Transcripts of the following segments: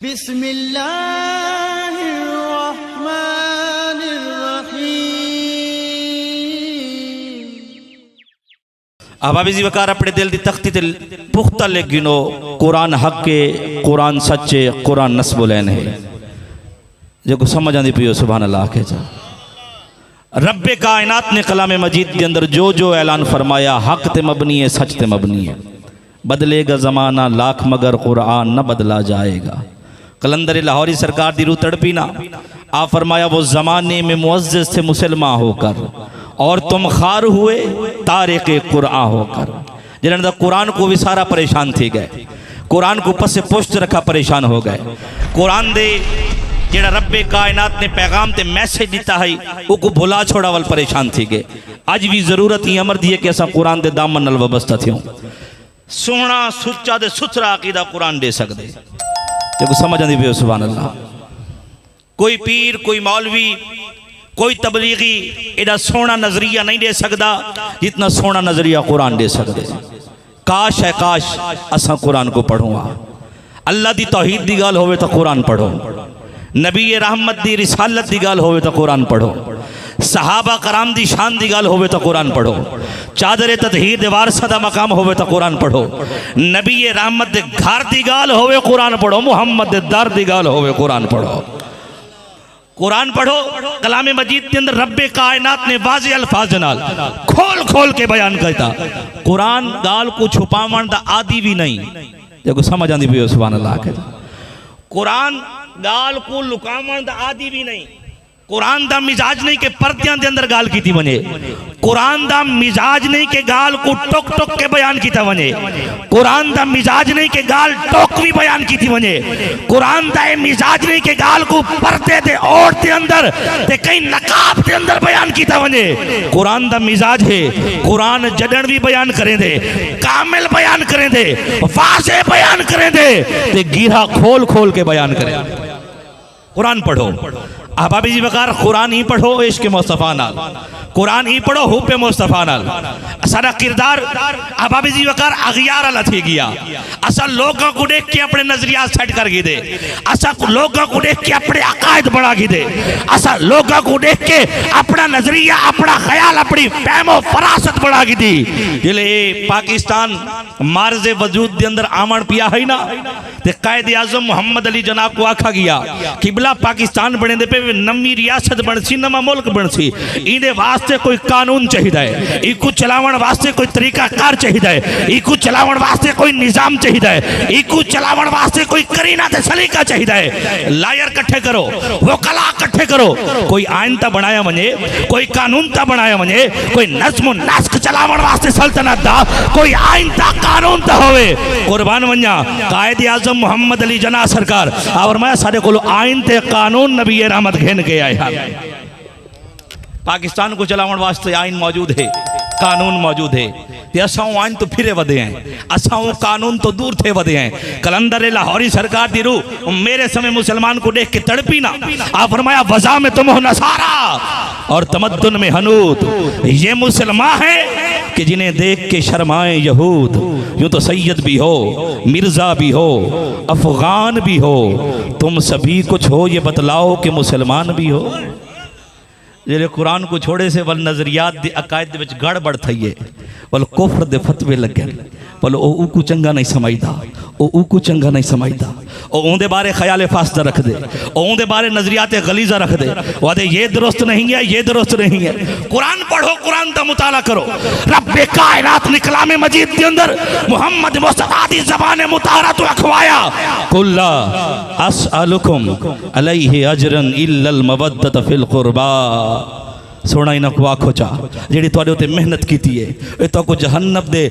बिस्मिल्लाहिर्रहमानिर्रहीम। अहबाब ज़िवकार अपने दिल की तख्ती ते पुख्ता ले गिनो। कुरान हक के, कुरान सच्चे, कुरान नस्बुलैन है जो समझ आती पी सुभान अल्लाह के जा। रब्बे कायनात ने कलाम मजीद के अंदर जो जो ऐलान फरमाया हक ते मबनी है, सच ते मबनी है। बदलेगा ज़माना लाख मगर कुरान न बदला जाएगा। कलंदर लाहौरी सरकार दी रू तड़पी ना आ फरमाया वो ज़माने में मुअज़्ज़ज़ थे मुसलमान होकर और तुम खार हुए तारिक़ कुरान होकर। जिन्होंने कुरान को भी सारा परेशान थी गए, कुरान को पसे पुष्ट रखा परेशान हो गए। कुरान दे जेड़ा रब्बे कायनात ने पैगाम ते मैसेज दिता है वो भुला छोड़ा वाल परेशान थी गए। अज भी जरूरत ही अमर दी है कि असा कुरान दे दामन नाल वबस्ता थियूं। सोहना सुच्चा दे सुथरा अकीदा कुरान दे सकते जो समझ आती पी सुभान अल्लाह। कोई पीर, कोई मौलवी, कोई तबलीगी एडा सोहना नजरिया नहीं दे सकता जितना सोहना नजरिया कुरान दे सकते। काश है काश असा कुरान को पढ़ो। अल्लाह दी तौहीद दी गाल होवे तो कुरान पढ़ो, नबी रहमत दी रिसालत दी गाल होवे तो कुरान पढ़ो, सहाबा कराम दी शान दी गाल होवे तो कुरान पढ़ो, चादर ततहीर दे वारसा दा मकाम होवे तो कुरान पढ़ो, नबी रहमत दे घर दी गाल होवे कुरान पढ़ो, मुहम्मद दे दर दी गाल होवे कुरान पढ़ो। कुरान पढ़ो। कलाम मजीद के अंदर रब्बे कायनात ने वाज़े अल्फाज नाल खोल खोल के बयान करता। कुरान गाल को छुपावन दा आदि भी नहीं जो समझ आती पी सुभान अल्लाह के। कुरान गाल को लुकावन दा आदि भी नहीं। कुरान दा मिजाज नहीं के पर्दियां दे अंदर गाल कीती वने। कुरान दा मिजाज नहीं के गाल को टोक टोक के बयान कीता वने। कुरान दा मिजाज नहीं के गाल टोकवी बयान कीती वने। कुरान दा मिजाज नहीं के गाल को पर्दे दे ओढ़ दे अंदर ते कई नकाब दे अंदर बयान कीता वने। कुरान दा मिजाज है कुरान जडन भी बयान करें दे, कामिल बयान करें दे, वाज़े बयान करें दे ते गिरा खोल खोल के बयान करें। कुरान पढ़ो। अहबाबी जी वकार कुरान ही पढ़ो इश्क मुस्तफ़ा नाल, कुरान ही पढ़ो हुब्बे मुस्तफ़ा नाल। सारा किरदार अहबाबी जी वकार अगियार अला थी गया। असा लोगों को देख के अपने नजरिया सेट कर गी दे, असा लोगों को देख के अपने अकायद बढ़ा गी दे, असा लोगों को देख के अपना नजरिया, अपना ख्याल, अपनी फहमो फरासत बढ़ा गी दी। जिले पाकिस्तान मार्जे वजूद के अंदर आमन पिया है ना ते कायद आजम मोहम्मद अली जनाब को आखा गया किबला पाकिस्तान बने दे पे नवी रियासत बनसी, नवा मुल्क बनसी। इहदे वास्ते कोई कानून चाहिए, इको चलावन वास्ते कोई तरीका कार चाहिए, इको चलावन वास्ते कोई निजाम चाहिए, इको चलावन वास्ते कोई करीना ते सलीका चाहिए। लायर इकट्ठे करो, वकला इकट्ठे करो, कोई आइन ता बनाया वने, कोई कानून ता बनाया वने, कोई नज़्म नस्क चलावन वास्ते सल्तनत दा कोई आइन ता कानून ता होवे। कुर्बान वन्या कायद आजम मोहम्मद अली जना सरकार और मैं सारे को आइन ते कानून नबी रहमत घेन के आए। पाकिस्तान को चलावन वास्ते आइन मौजूद है, कानून मौजूद है। असाओ आइन तो फिरे वधे हैं, असाओ कानून तो दूर थे वधे हैं। कलंदर लाहौरी सरकार दी रू मेरे समय मुसलमान को देख के तड़पी ना। आप फरमाया वज़ा में तुम हो नसारा और तमद्दुन में हनूद। ये मुसलमान है कि जिन्हें देख के शर्माए यहूद। यूँ तो सैयद भी हो, मिर्जा भी हो, अफगान भी हो, तुम सभी कुछ हो ये बतलाओ कि मुसलमान भी हो। जेरे कुरान को छोड़े से वल नजरियात दे अकायद दे विच गड़बड़ थई है, वल कुफ्र दे फतवे लगे, वल ओ को चंगा नहीं समझदा, ओ को चंगा नहीं समझदा, ओ ओंदे बारे ख्याल फासदा रख दे, ओंदे बारे नजरियात गलीजा रख दे, वादे ये दुरुस्त नहीं है, ये दुरुस्त नहीं है। कुरान पढ़ो, कुरान दा मुताला करो। रब्बे कायनात ने कलाम मजीद के अंदर मोहम्मद मुस्तफा दी ज़बान मुताहरा तो अखवाया कुल्ला अस्अलुकुम अलैहि अजरन इल्लल मवद्दत फिल कुर्बा। सोना इन्हों को आखो चा जी थोड़े उत्ते मेहनत की है, तो को जहन्नम दे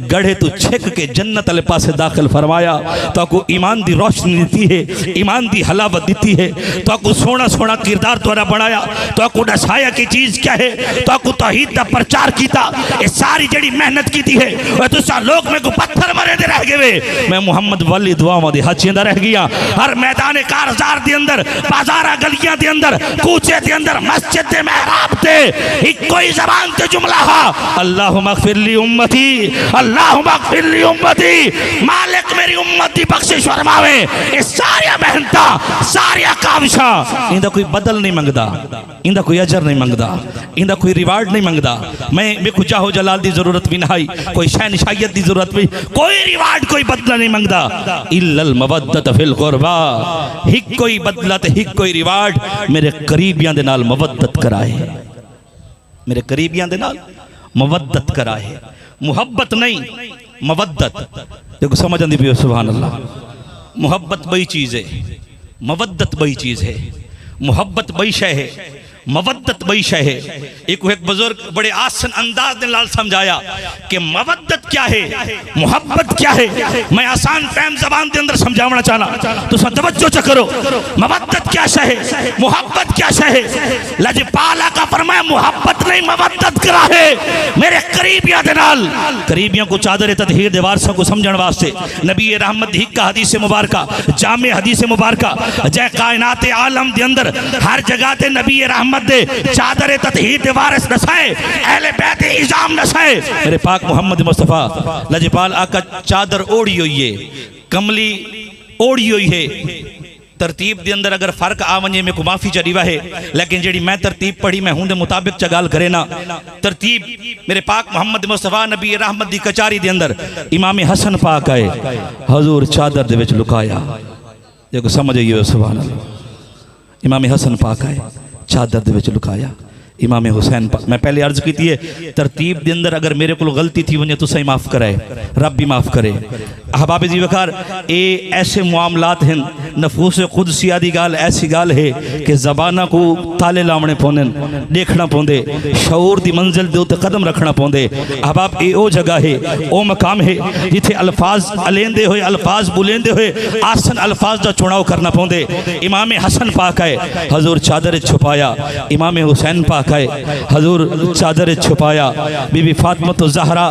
गढ़े तू छिक के जन्नत वाले पासे दाखिल फरमाया, तो को ईमान दी रोशनी दी है, ईमान दी हलावत दी है, तो को सोना सोना किरदार तोरा बनाया, तो को दसाया की चीज़ क्या है, तो को तौहीद दा प्रचार किया। ये सारी जड़ी मेहनत की है वह तुसा लोग में को पत्थर मरे दे रह गए। मैं मुहम्मद वली दुआवां दे हथियां दा रह गया। हर मैदान कारजार दे अंदर, बाजारा गलियां दे अंदर, कूचे दे अंदर, मस्जिद दे मेहराब दे है एक कोई जबान ते जुमला हा अल्लाहुम्मा अग़फ़िरली उम्मती, अल्लाहुम्मा अग़फ़िरली उम्मती, मालिक मेरी उम्मत दी बख्शिश फरमावे। ये सारिया मेहनता सारिया काविशा इंदा कोई बदल नहीं मंगदा, इंदा कोई अजर नहीं मंगदा, इंदा कोई रिवार्ड नहीं मंगदा। मैं को जाहो जलाल दी जरूरत भी नहीं, कोई शहनशाहियत दी जरूरत भी, कोई रिवार्ड कोई बदला नहीं मंगदा। इल्लल मवद्दत फिल क़ुरबा, हिक कोई बदला ते हिक कोई रिवार्ड मेरे करीबियां दे नाल मवद्दत कराए, मेरे करीबियां दे नाल मवद्दत कराए, मुहब्बत नहीं मवद्दत। देखो समझ आंदी पियो सुभान अल्लाह। मुहब्बत बड़ी चीज़ है, मवद्दत बड़ी चीज़ है। मुहब्बत बड़ी शय है, मवद्दत बड़ी शय है। एक बुजुर्ग बड़े आसान अंदाज ने लाल समझाया कि मवद्दत क्या है, मुहब्बत क्या है। मैं आसान फहम जबान के अंदर समझाना चाहना, तो तवज्जो च करो। मवद्दत क्या शय है, मुहब्बत क्या शय है। लजपाला का फरमाया मुहब्बत नहीं मवद्दत करा है मेरे करीबियां दे नाल। करीबियां को चादर तदहीर दीवार से को समझण वास्ते नबी रहमत दी हिक हदीस मुबारका, जामे हदीस मुबारका, जय कायनात आलम दे अंदर हर जगह ते नबी रहमत चादर तदहीर दीवार नसाए, अहले बैत इज़ाम नसाए। मेरे पाक मोहम्मद मुस्तफ़ा लजपाल आका चादर ओढ़ी हुई है, कमली ओढ़ी हुई है। तरतीब के अंदर अगर फर्क आ वने में को माफी चढ़ी है, लेकिन जी मैं तरतीब पढ़ी मैं हूं मुताबिक च गाल करे ना। तरतीब मेरे पाक मोहम्मद मुस्तफ़ा नबी रहमत दी कचारी के अंदर इमाम हसन पाक आए, हजूर चादर दे विच लुकाया। देखो समझ आइए सुभान अल्लाह। इमाम हसन पाक आए, चादर दे विच लुकाया। इमाम हुसैन पाक, मैं पहले अर्ज की है तरतीब के अंदर अगर मेरे को गलती थी वने तो सही माफ़ कराए, रब भी माफ़ करे। अहबाब जी वकार ये ऐसे मामलात हैं, नफूस कुदसिया दी गाल ऐसी गाल है कि ज़बाना को ताले लावने पौंदे, देखना पौंदे, शऊर दी मंजिल दे उत्ते कदम रखना पौंदे। अहबाब ये ओ जगह है, ओ मकाम है जिथे अल्फाज अलेंदे हुए, अल्फाज बुलेंदे हुए आसन अल्फाज का चुनाव करना पौंदे। इमाम हसन पाक है, हजूर चादर छुपाया। इमाम हुसैन पाक है, हजूर चादर छुपाया। बीबी फातिमा तो ज़हरा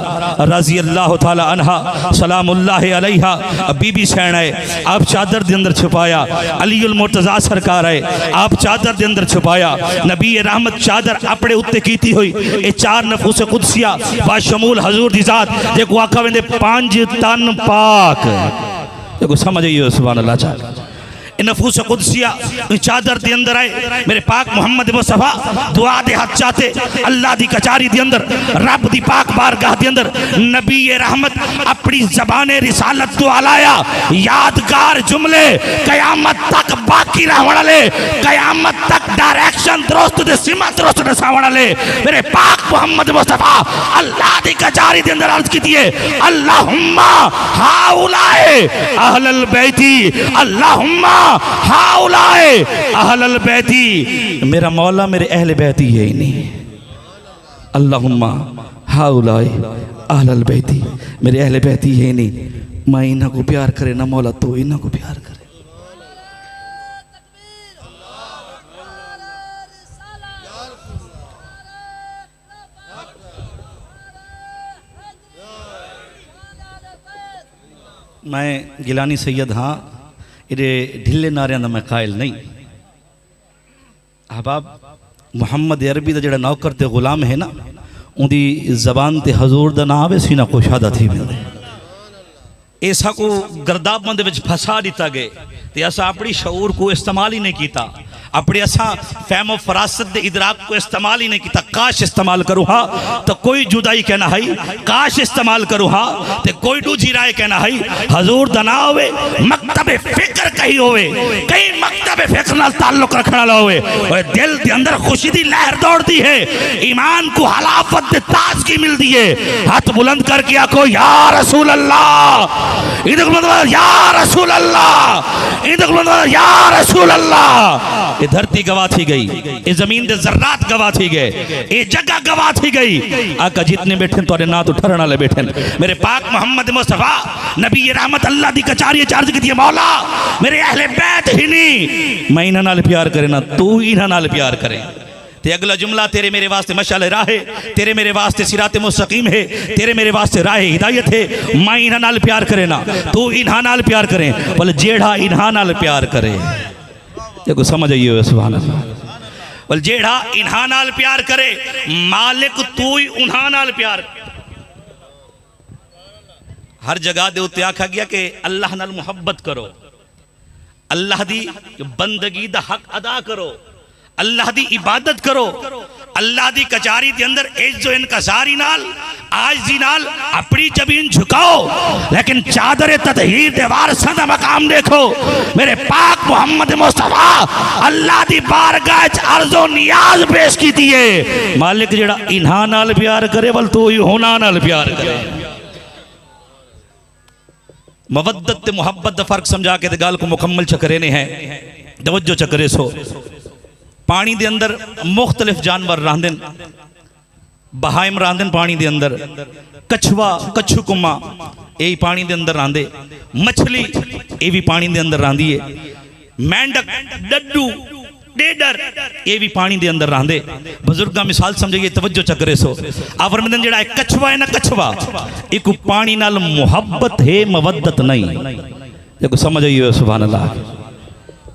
रज़ी अल्लाह तआला अन्हा सलामुल्लाह अलैहा बीबी सैन है, आप चादर के अंदर छुपाया। अलीउल मुर्तज़ा सरकार है, आप चादर के अंदर छुपाया। नबी रहमत चादर अपने उत्ते कीती हुई ये चार नफूस कुदसिया बाशमूल हजूर दी जात देखो आखा वेंदे 5 तन पाक। देखो समझ आइए सुभान अल्लाह। चादर नफूस कुदसिया चादर के अंदर आए, मेरे पाक मोहम्मद मुस्तफ़ा दुआ दे हाथ चाहते अल्लाह दी कचारी के अंदर, रब दी पाक बारगाह के अंदर नबी रहमत अपनी ज़बाने रिसालत तो अलाया यादगार जुमले कयामत तक बाकी रहने वाले, कयामत तक डायरेक्शन दुरुस्त दे सिमा दुरुस्त दसावण वाले मेरे पाक मोहम्मद मुस्तफ़ा अल्लाह दी कचारी के अंदर अर्ज कीती है अल्लाहुम्मा हाउलाए अहलल बैती, अल्लाहुम्मा हाउलाए अहलल बैती। मेरा मौला मेरे अहले बैती है ही नहीं। अल्लाहुम्मा हाउलाए अहलल बैती, मेरे अहले बैती है ही नहीं। मैं इन्हां को प्यार करे ना मौला तो इन्हां को प्यार करे। मैं गिलानी सैयद हाँ, इरे ढिले नारियां दा मैं कायल नहीं। अहबाब मुहम्मद अरबी दा जेड़ा नौकर ते गुलाम है ना, उनकी जबान ते हजूर दा नाम है सीना कुशादा थी वेंदे। ऐसा को गर्दाबंद विच फसा दिता गए ते असा अपनी शऊर को इस्तेमाल ही नहीं किया, अपने असा फहमो फरासत दे इदराक को इस्तेमाल ही नहीं किया। काश इस्तेमाल करूँ हाँ तो कोई जुदाई कहना है, काश इस्तेमाल करूँ हाँ तो कोई दूजी राय कहना है। हजूर दा ना होवे, मकतबे फिक्र कहीं होवे, कहीं मकतबे फिक्र नाल ताल्लुक रखने वाला होवे, और दिल के अंदर खुशी दी लहर दौड़ती है, ईमान को हलाफत दे ताजगी मिलती है। हाथ बुलंद करके आखो या रसूल अल्लाह, इधर या रसूल अल्लाह, इधर या रसूल अल्लाह। ये धरती गवाह थी गई, ये जमीन दे जर्रात गवाह थी गए, ये जगह गवाह थी गई। आका जितने बैठे तोरे ना तो ठहरने वाले बैठे मेरे पाक मोहम्मद मुस्तफ़ा नबी रहमत अल्लाह दी कचारी चार्ज की थी मौला मेरे अहले बैत ही नहीं, मैं इन्हां नाल प्यार करे ना तू इन्हां नाल प्यार करे। ते अगला जुमला तेरे मेरे वास्ते मशाल राह है, तेरे मेरे वास्ते सिराते मुस्तकीम है, तेरे मेरे वास्ते राह हिदायत है। मैं इन्हां नाल प्यार करे ना तू इन्हां नाल प्यार करे, बोले जेड़ा इन्हां नाल प्यार करे। देखो समझ आइए सुभान अल्लाह। वल जेड़ा इन्हां नाल प्यार करे मालिक तू ही उन्हां नाल प्यार। हर जगह दे उत्ते आखा गया कि अल्लाह नाल मुहब्बत करो, अल्लाह दी बंदगी दा हक अदा करो, अल्लाह दी इबादत करो, अल्लाह दी कचारी दे अंदर इज्जो इनकसारी नाल आजी नाल अपनी जमीन झुकाओ, लेकिन चादर ततहीर दे वारसां दा मकाम देखो। मेरे पाक मोहम्मद मुस्तफा अल्लाह दी बारगाह च अर्ज़ो नियाज पेश कीती है। मालिक जेड़ा इन्हां नाल प्यार करे वल तू ही होना नाल प्यार करे। मवद्दत ते मुहब्बत दा फर्क समझा के गल को मुकम्मल चकरे ने है। तवज्जो चकरे सो पानी दे अंदर मुख्तलिफ जानवर रहंदे, बहाइम रहंदे पानी दे अंदर, कछुआ कछु कुमा यही पानी दे अंदर रहंदे, मछली ये भी पानी दे अंदर रहंदी है, मेंढक डड्डू डेडर ये भी पानी दे अंदर रहंदे। बुजुर्गा मिसाल समझिए तवज्जो चकरे सो आ फरमांदे जेड़ा कछुआ है ना, कछुआ एक पानी नाल मुहब्बत है मवद्दत नहीं। देखो समझ आइयो सुभान अल्लाह।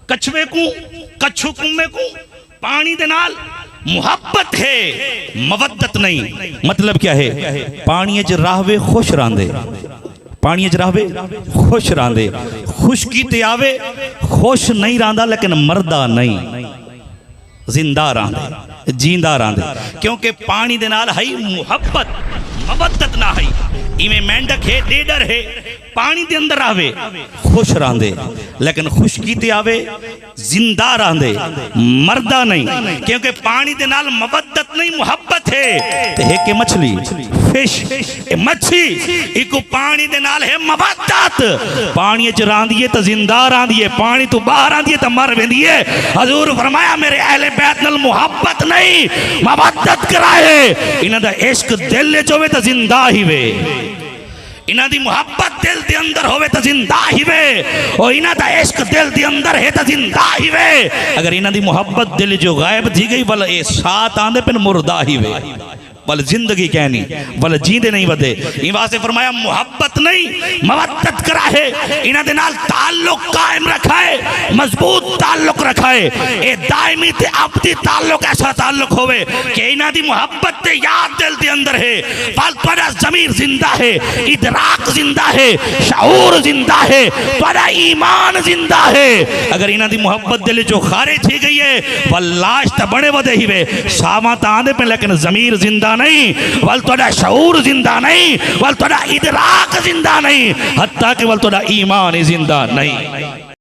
कछुए को कछु कुमे को पानी दे नाल मुहब्बत है मवद्दत नहीं। मतलब क्या है? पानी च रहवे खुश रहंदे, पानी च रहवे खुश रहंदे, खुशकी ते आवे खुश नहीं रहंदा लेकिन मरदा नहीं, जिंदा रहंदे जींदा रहंदे, क्योंकि पानी दे नाल है मुहब्बत मवद्दत ना है। इवें मेंढक है डेडर है पानी दे अंदर आवे खुश रहंदे लेकिन खुशकी ते आवे जिंदा रहंदे मरदा नहीं, क्योंकि पानी दे नाल मवद्दत नहीं मुहब्बत है। ते है के मछली फिश मच्छी एक पानी दे नाल है मवद्दत, पानी च रहंदी है तो जिंदा रहंदी है, पानी तो बाहर आंदी है तो मर वेंदी है। हजूर फरमाया मेरे अहले बैत नाल मुहब्बत नहीं मवद्दत कराए, इन्हां दा इश्क दिल च होवे तो जिंदा ही वे, इन्हां दी मुहब्बत दिल दे अंदर होवे तो जिंदा ही वे, और इन्हां दा इश्क दिल दे अंदर है तो जिंदा ही वे। अगर इन्हां दी मुहब्बत दिल जो गायब थी गई वल ए साथ आंदे पिन मुर्दा ही वे, वल जिंदगी कहनी वल जींदे नहीं वदे। इन वास्ते फरमाया मुहब्बत नहीं मवद्दत करा है, इन्हां दे नाल ताल्लुक कायम रखा है, मजबूत ताल्लुक रखा है। ए दायमी ते अबदी ताल्लुक ऐसा ताल्लुक होवे कि इन्हां दी मुहब्बत ते याद दिल दे अंदर है, फल तुहाडा ज़मीर जिंदा है, इदराक जिंदा है, शऊर जिंदा है, तुहाडा ईमान जिंदा है। अगर इन्हां दी मुहब्बत दिल जो खारिज थी गई है वल लाश ते बड़े वदे ही वे, सावा तां आंदे पे लेकिन ज़मीर जिंदा नहीं, वल तुहाडा शऊर जिंदा नहीं, वल तुहाडा इदराक जिंदा नहीं, हत्ता कि वल तुहाडा ईमान ही जिंदा नहीं।